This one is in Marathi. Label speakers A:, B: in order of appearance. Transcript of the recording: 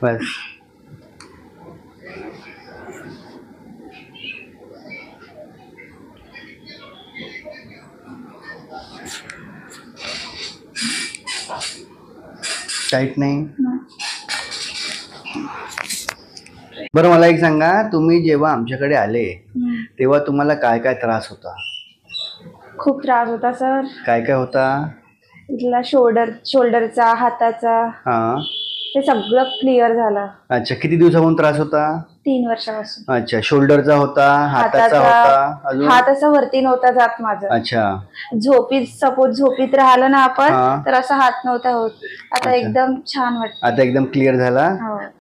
A: बस टाईट नाही. बरं मला एक सांगा, तुम्ही जेव्हा आमच्याकडे आले तेव्हा तुम्हाला काय काय त्रास होता?
B: खूप त्रास होता सर.
A: काय काय होता?
B: इथला शोल्डरचा, हाताचा,
A: हा.
B: ते सगळं क्लिअर झालं.
A: अच्छा, किती दिवसापासून त्रास होता?
B: 3 वर्षापासून.
A: अच्छा, शोल्डरचा होता, हाताचा होता, अजून?
B: हात असा वरती नव्हता जात माझा.
A: अच्छा.
B: सपोज झोपीत राहिलं ना आपण
A: हा.
B: तर असा हात नव्हता होत. आता
A: अच्छा.
B: एकदम छान वाटतं.
A: आता एकदम क्लिअर झाला.
B: हो.